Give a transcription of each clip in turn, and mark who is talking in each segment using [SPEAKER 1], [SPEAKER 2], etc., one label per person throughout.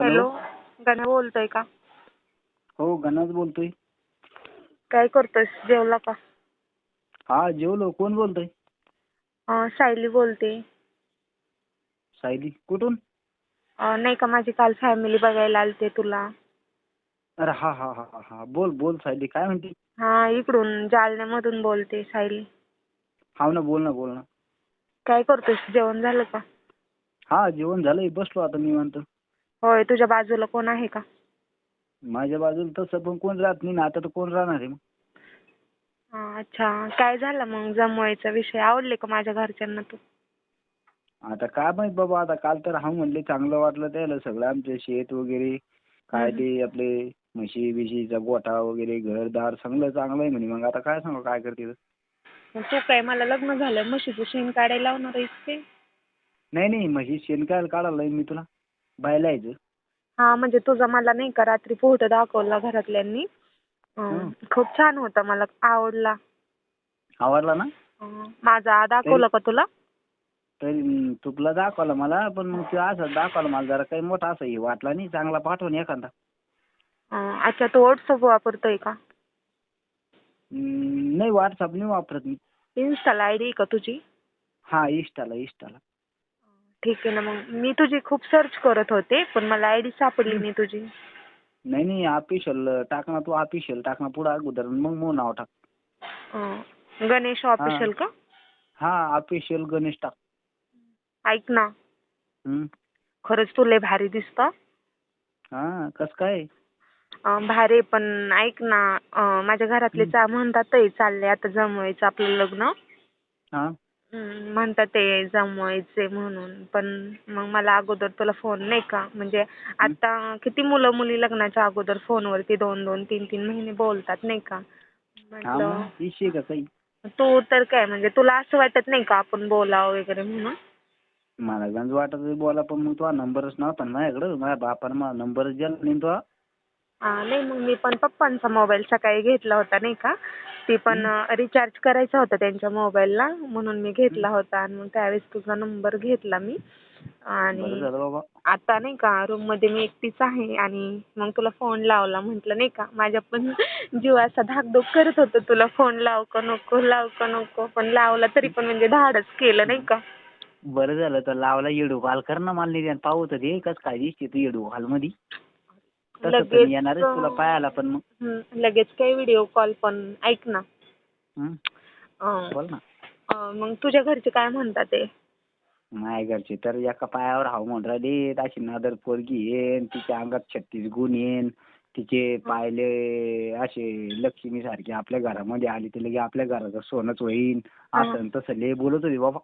[SPEAKER 1] Hello.
[SPEAKER 2] Hello, गण्या बोलतोय का?
[SPEAKER 1] हो, गणाच बोलतोय.
[SPEAKER 2] काय करतोयस? जेवला का?
[SPEAKER 1] हा, जेवलो. कोण बोलतोय?
[SPEAKER 2] सायली बोलते.
[SPEAKER 1] सायली कुठून?
[SPEAKER 2] नाही का माझी काल फॅमिली बघायला आलते तुला.
[SPEAKER 1] अरे हा हा हा हा हा. बोल बोल सायली, काय म्हणते?
[SPEAKER 2] हा, इकडून जालन्यामधून बोलते सायली.
[SPEAKER 1] हाव ना, बोल ना बोल ना.
[SPEAKER 2] काय करतोयस? जेवण झालं का?
[SPEAKER 1] हा, जेवण झालंय. बसलो आता निवांत.
[SPEAKER 2] होय, तुझ्या बाजूला कोण आहे का?
[SPEAKER 1] माझ्या बाजूला तसं पण कोण राहत नाही ना, आता तर कोण राहणार आहे मग?
[SPEAKER 2] अच्छा. काय झालं मग जमवायचा विषय? आवडले का माझ्या घरच्यांना तू?
[SPEAKER 1] आता काय माहित बाबा, आता काल तर हा म्हणले चांगलं वाटलं त्याला सगळं आमचं शेत वगैरे, काय ते आपले म्हशी बिशीचा गोठा वगैरे, घरदार सगळं चांगलं आहे म्हणे. मग आता काय सांगू, काय करते तर?
[SPEAKER 2] मग तू काय मला लग्न झालं म्हशीचं शेण काढायला लावणार आहेस ते?
[SPEAKER 1] नाही नाही, म्हशी शेण काय काढायला लावीन मी तुला? बायला यायचं.
[SPEAKER 2] हा, म्हणजे तुझा मला नाही का रात्री फोटो दाखवला घरातल्यांनी.
[SPEAKER 1] हं.
[SPEAKER 2] खूप छान होता, मला आवडला.
[SPEAKER 1] आवडला ना?
[SPEAKER 2] माझा
[SPEAKER 1] तरी
[SPEAKER 2] दाखवला का तुला?
[SPEAKER 1] तरी तुला दाखवला मला, पण मग ते असं दाखवला मला जरा काही मोठा असं हे वाटला नाही. चांगला पाठवून एखादा.
[SPEAKER 2] अच्छा, तू व्हॉट्सअप वापरतोय का?
[SPEAKER 1] नाही, व्हॉट्सअप नाही वापरत मी.
[SPEAKER 2] इन्स्टाला आयडी आहे का तुझी?
[SPEAKER 1] हा, इंस्टाला.
[SPEAKER 2] ठीक आहे ना, मग मी तुझी खूप सर्च करत होते पण मला आयडी सापडली नाही तुझी.
[SPEAKER 1] नाही नाही, ऑफिशियल टाक ना तू. ऑफिशियल टाक ना पुढं अगोदर, मग मग नाव टाक.
[SPEAKER 2] गणेश
[SPEAKER 1] हा
[SPEAKER 2] ऑफिशियल का?
[SPEAKER 1] हा, ऑफिशियल गणेश टाक.
[SPEAKER 2] ऐक ना,
[SPEAKER 1] हं.
[SPEAKER 2] खरंच तू लय भारी दिसतं.
[SPEAKER 1] हा, कसं काय?
[SPEAKER 2] भारी, पण ऐक ना, माझ्या घरातले म्हणतात चालले आता जमवायचं आपलं लग्न.
[SPEAKER 1] हा.
[SPEAKER 2] म्हणतात ते जमवायचे म्हणून, पण मग मला अगोदर तुला फोन नाही का, म्हणजे आता किती मुलं मुली लग्नाच्या अगोदर फोनवरती 2-2, 3-3 महिने बोलतात नाही का.
[SPEAKER 1] हा,
[SPEAKER 2] म्हटलं
[SPEAKER 1] मग विषय का काही?
[SPEAKER 2] तू तर काय, म्हणजे तुला असं वाटत नाही का आपण बोलावं वगैरे म्हणून?
[SPEAKER 1] मला गंज वाटत बोला, पण मग तुझा नंबरच नव्हता ना माझ्याकडं. माझ्या बापानं मला नंबरच दिला नाही तुझा.
[SPEAKER 2] नाही, मग मी पण पप्पांचा मोबाईल सकाळी घेतला होता नाही का. ती पण रिचार्ज करायचा होता त्यांच्या मोबाईलला, म्हणून मी घेतला होता आणि मग त्यावेळेस तुझा नंबर घेतला मी.
[SPEAKER 1] बरं
[SPEAKER 2] आणि
[SPEAKER 1] झालं बाबा.
[SPEAKER 2] आता नाही का रूम मध्ये मी एकटीच आहे आणि मग तुला फोन लावला. म्हटलं नाही का, माझ्या पण जीव असा धाकधूक करत होता, तुला फोन लाव का नको, लाव का नको, पण लावला तरी पण म्हणजे धाडच केलं नाही का.
[SPEAKER 1] बरं झालं तर लावला. व्हिडिओ कॉल कर ना मला, निदान पाहू तर दे कसं काय दिसते तू व्हिडिओ कॉल मध्ये. तसं तर मी
[SPEAKER 2] लगेच
[SPEAKER 1] येणारच तुला पाहायला, पण मग
[SPEAKER 2] लगेच काय व्हिडिओ कॉल, पण ऐक ना.
[SPEAKER 1] बोल ना.
[SPEAKER 2] मग तुझ्या घरचे काय म्हणतात ते?
[SPEAKER 1] माझ्या घरचे तर एका पायावर हाव म्हणून राहिले. अशी नदर पोरगी येईन, तिच्या अंगात 36 गुण येईन, तिचे पायले असे लक्ष्मी सारखे आपल्या घरामध्ये आली तर लगे आपल्या घराचं सोनंच होईन, असं तसं लय बोलत होती बाबा.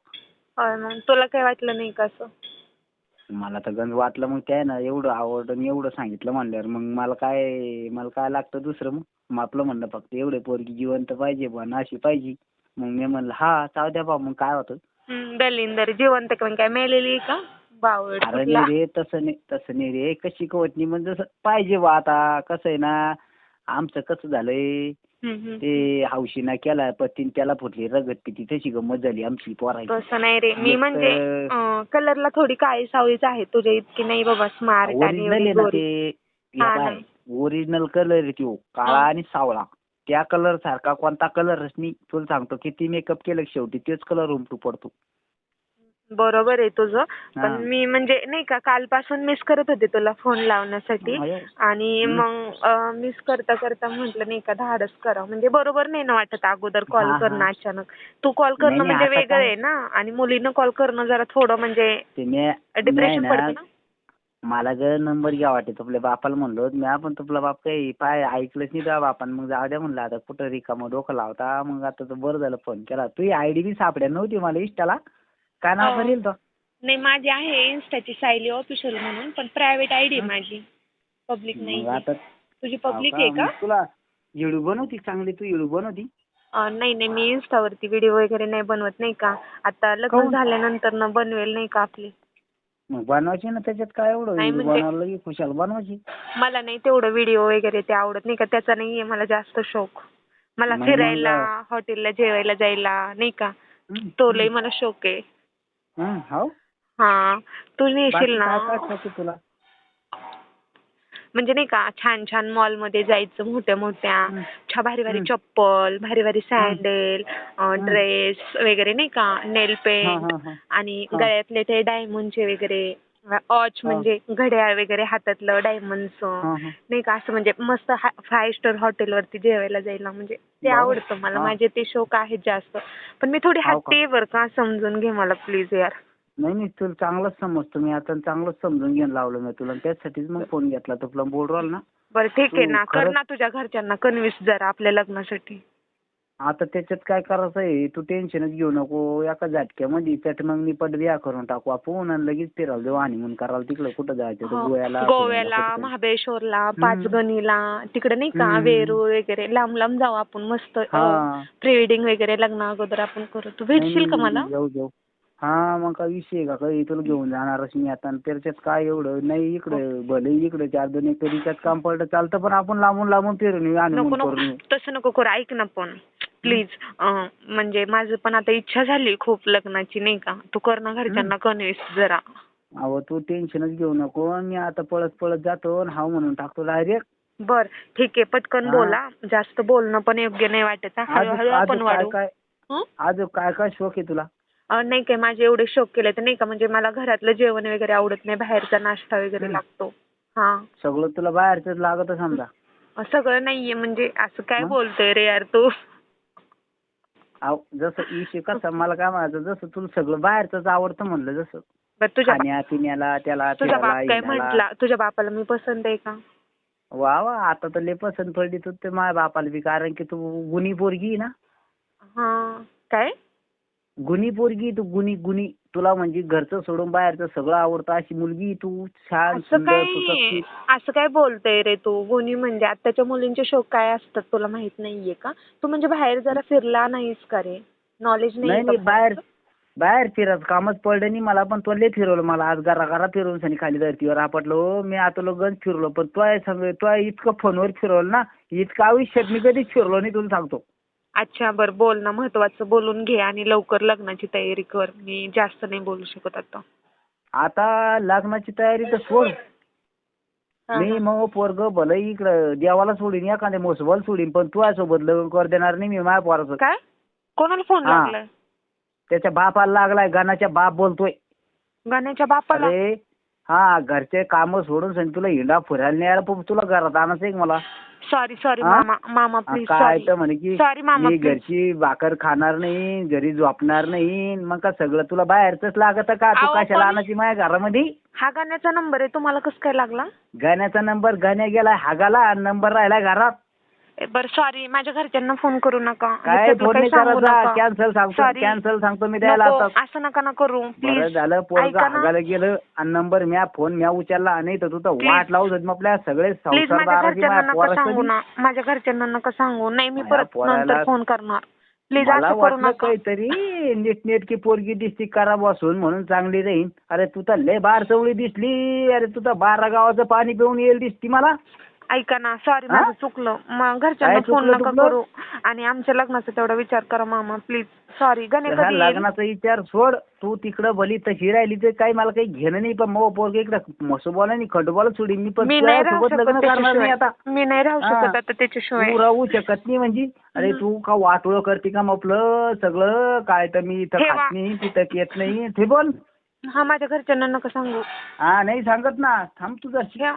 [SPEAKER 2] मग तुला काय वाटलं नाही का असं?
[SPEAKER 1] मला तर गंज वाटलं. मग काय ना, एवढं आवडलं आणि एवढं सांगितलं म्हणल्यावर मग मला काय लागतं दुसरं. मग आपलं म्हणणं फक्त एवढे पोरगी जिवंत पाहिजे पण अशी पाहिजे. मग मी म्हणलं हा चाव द्या बा, मग काय होतं.
[SPEAKER 2] दलिंदर जिवंत पण काय मेलेली का? बावळ
[SPEAKER 1] अरे
[SPEAKER 2] कुठला.
[SPEAKER 1] नाही रे, तसं नाही रे, कशी कवत नाही म्हणजे जसं पाहिजे बा. आता कसं आहे ना, आमचं कसं झालंय, ते हौशीना केला पतीन त्याला फुटली रगत पिती, तशी गंमत झाली आमची पोरायची.
[SPEAKER 2] तसं नाही रे, मी म्हणजे कलरला थोडी काळी सावळीच आहे, तुझ्या इतकी नाही बाबा स्मार्ट आणि
[SPEAKER 1] ओरिजिनल
[SPEAKER 2] एवढी
[SPEAKER 1] आहे ना
[SPEAKER 2] गोरी.
[SPEAKER 1] ते. ओरिजिनल कलर आहे तो, काळा आणि सावळा. त्या कलर सारखा कोणता कलरच नाही. तुला सांगतो, किती मेकअप केलं शेवटी तेच कलर उमटू पडतो.
[SPEAKER 2] बरोबर आहे तुझं, पण मी म्हणजे नाही का कालपासून मिस करत होते तुला फोन लावण्यासाठी. आणि मग मिस करता करता म्हटलं नाही का धाडस करावं, म्हणजे बरोबर नाही ना वाटत अगोदर कॉल करणं अचानक. तू कॉल करणं म्हणजे वेगळं आहे ना, आणि मुलीनं कॉल करणं जरा थोडं म्हणजे डिप्रेशन पडतं ना.
[SPEAKER 1] मला जर नंबर घ्या वाटते तुपल्या बापाला म्हणलो मी, आपण तुपला बाप काही पाय ऐकलंच नाही त्या बापान. मग जाऊ द्या म्हणलं, आता कुठं रिकामं डोकं लावता. मग आता तर बरं झालं फोन केला. तुझी आयडी बी सापड्या नव्हती मला इंस्टाला. काय नाव करेल तो?
[SPEAKER 2] नाही, माझी आहे इन्स्टाची सायली ऑफिशियल म्हणून, पण प्रायव्हेट आयडी आहे माझी, पब्लिक नाही. तुझी पब्लिक आहे का?
[SPEAKER 1] तुला व्हिडिओ बनवती चांगली, तू व्हिडिओ बनवती?
[SPEAKER 2] नाही नाही, मी इन्स्टावरती व्हिडिओ वगैरे नाही बनवत नाही का. आता लग्न झाल्यानंतर न बनवेल नाही का आपली.
[SPEAKER 1] मग बनवायची ना, त्याच्यात काय एवढं. व्हिडिओ बनवलं की खुशाल बनवायची.
[SPEAKER 2] मला नाही तेवढं व्हिडिओ वगैरे ते आवडत नाही का, त्याचा नाहीये मला जास्त शौक. मला फिरायला, हॉटेलला जेवायला जायला नाही का, तो लय मला शौक आहे.
[SPEAKER 1] हो.
[SPEAKER 2] हा, तू नेशील ना.
[SPEAKER 1] काय खाते तुला?
[SPEAKER 2] म्हणजे नाही का छान छान मॉलमध्ये जायचं, मोठ्या मोठ्या भारी भारी चप्पल, भारी भारी सँडल, ड्रेस वगैरे नाही का, नेल पेंट आणि गळ्यातले ते डायमंडचे वगैरे वॉच, म्हणजे घड्याळ वगैरे हातातलं डायमंडचं नाही का, असं म्हणजे मस्त 5 स्टार हॉटेलवरती जेवायला जायला, म्हणजे ते आवडतं मला. माझे ते शौक आहेत जास्त. पण मी थोडी हट्टी आहे बरं का, समजून घे मला प्लीज यार.
[SPEAKER 1] नाही तुला चांगलंच समजतो मी आता, चांगलंच समजून घ्यायला लावलं मी तुला, त्यासाठीच मग फोन घेतला. तुला बोल राहिला ना.
[SPEAKER 2] बरं ठीक आहे ना, कर ना तुझ्या घरच्यांना कन्व्हिन्स जरा आपल्या लग्नासाठी.
[SPEAKER 1] आता त्याच्यात काय करायचं आहे, तू टेन्शनच घेऊ नको. एका झटक्यामध्ये चट मग निपट बिया करून टाकू आपण आणि लगेच फिरायला जाऊ हनीमून करायला. तिकडे कुठं जायचं,
[SPEAKER 2] गोव्याला, महाबळेश्वरला, पाचगणीला, तिकडे नाही का वेरूळ वगैरे, लांब लांब जाऊ आपण मस्त. प्री वेडिंग वगैरे लग्ना अगोदर आपण करू. तू भेटशील का मला?
[SPEAKER 1] जाऊ. हा मग काय विषय का, काही तुला घेऊन जाणारच मी आता. त्याच्यात काय एवढं नाही, इकडे भले इकडे 4 एकर त्यात काम पडलं चालतं, पण आपण लांबून फिरून येऊ, हनीमून करून येऊ.
[SPEAKER 2] तसं नको करू, ऐक ना पण प्लीज. म्हणजे माझं पण आता इच्छा झाली खूप लग्नाची नाही का, तू कर ना घरच्यांना कन्व्हिन्स जरा.
[SPEAKER 1] अहो तू टेन्शनच घेऊ नको, मी आता पळत जातो हा म्हणून टाकतो डायरेक्ट.
[SPEAKER 2] बर ठीक आहे, पटकन बोला. जास्त बोलणं पण योग्य नाही वाटत. हळूहळू आपण वाढू.
[SPEAKER 1] आज काय शौक आहे तुला?
[SPEAKER 2] नाही काय, माझे एवढे शौक केले तर नाही का, म्हणजे मला घरातलं जेवण वगैरे आवडत नाही, बाहेरचा नाश्ता वगैरे लागतो.
[SPEAKER 1] सगळं तुला बाहेरच लागत समजा?
[SPEAKER 2] सगळं नाहीये, म्हणजे असं काय बोलतोय रे यार तू.
[SPEAKER 1] जसं विषय कसा, मला काय म्हणायचं, जसं तुला सगळं बाहेरच आवडतं म्हणलं, जसं खाण्यापिण्याला त्याला
[SPEAKER 2] तुझा बाप काय म्हटला? तुझ्या बापाला मी पसंत आहे का?
[SPEAKER 1] वा आता तर लय पसंत पडली तू ते माझ्या बापाला बी, कारण की तू गुणी पोरगी ना.
[SPEAKER 2] काय
[SPEAKER 1] गुणी पोरगी तू, गुणी तुला म्हणजे घरचं सोडून बाहेरचं सगळं आवडतं अशी मुलगी तू. छान सुंदर.
[SPEAKER 2] असं काय बोलतोय रे तू? गुणी म्हणजे आताच्या मुलींचे शौक काय असतात तुला माहित नाहीये का? तू म्हणजे बाहेर जरा फिरला नाहीस का रे? नॉलेज
[SPEAKER 1] नाही बाहेर फिरत कामच पडलं नाही मला, पण तो लय फिरवलं मला. आज घरा फिरवून सनी खाली धरतीवर आपटलो मी. आता गंज फिरलो, पण तो इतकं फोनवर फिरवलं ना, इतकं आयुष्यात मी कधीच फिरलो नाही तुला सांगतो.
[SPEAKER 2] अच्छा बरं, बोल ना, महत्वाचं बोलून घे आणि लवकर लग्नाची तयारी कर. मी जास्त नाही बोलू शकत आता.
[SPEAKER 1] आता लग्नाची तयारी तर सोड. मी मग पोरग भलं इकडं देवाला सोडीन, एखाद्या मोसबाला सोडीन, पण तू सोबत लग्न कर देणार नाही मी माझ्या पोराचं.
[SPEAKER 2] काय? कोणाला फोन लागलाय?
[SPEAKER 1] त्याच्या बापाला लागलाय. गाण्याच्या बाप बोलतोय.
[SPEAKER 2] गाण्याच्या बापाला?
[SPEAKER 1] अरे घरचे काम सोडून सांग, तुला हिंडा फिरायला नाही आला, तुला घरात आणायचं एक मला.
[SPEAKER 2] सॉरी मामा प्लीज.
[SPEAKER 1] काय तर म्हणे की
[SPEAKER 2] सॉरी मामा,
[SPEAKER 1] मी घरची भाकर खाणार नाही, घरी झोपणार नाही, मग का सगळं तुला बाहेरच लागत का? तू कशाला आणायची माझ्या घरामध्ये?
[SPEAKER 2] हा गाण्याचा नंबर आहे, तुम्हाला कसं काय लागला?
[SPEAKER 1] गाण्याचा नंबर गाण्या गेलाय हागाला, नंबर राहिलाय घरात.
[SPEAKER 2] बरं सॉरी, माझ्या घरच्यांना फोन करू नका.
[SPEAKER 1] काय फोन नाही करायचा, कॅन्सल सांगतो मी द्यायला.
[SPEAKER 2] असं नका ना करू प्लीज.
[SPEAKER 1] झालं पोरग हागायला गेलं आणि नंबर म्या उचलला नाही तर तू तर वाट लावू मग आपल्या सगळे संसारदाराची.
[SPEAKER 2] माझ्या घरच्यांना नका सांगू. नाही मी परत नंतर फोन करणार. प्लीज
[SPEAKER 1] मला वाटलं काहीतरी नीटनेटकी पोरगी दिसती करा बसून म्हणून चांगली राहीन. अरे तू तर लय बार चवळी दिसली. अरे तू तर 12 गावाचं पाणी पिऊन येईल दिसती मला.
[SPEAKER 2] ऐका ना, सॉरी माझं चुकलं. मग घरच्यांना फोन नका करू आणि आमच्या लग्नाचा तेवढा विचार करा मामा प्लीज. सॉरी.
[SPEAKER 1] लग्नाचा विचार सोड, तू तिकडं भली तशी राहिली तर काही मला काही घेणं नाही, पण मग पोरग इकडं मसोबाला आणि खंडोबाला सोडीन मी. पण लग्न करणार नाही आता.
[SPEAKER 2] मी नाही राहू शकत आता त्याच्याशिवाय.
[SPEAKER 1] तू राहू शकत नाही म्हणजे? अरे तू का वाटोळ करते का आपलं सगळं? काय तर मी इथं खात नाही, तिथं येत नाही, ते बोल.
[SPEAKER 2] माझ्या घरच्यांना नका सांगू.
[SPEAKER 1] नाही सांगत ना, थांब तुझं.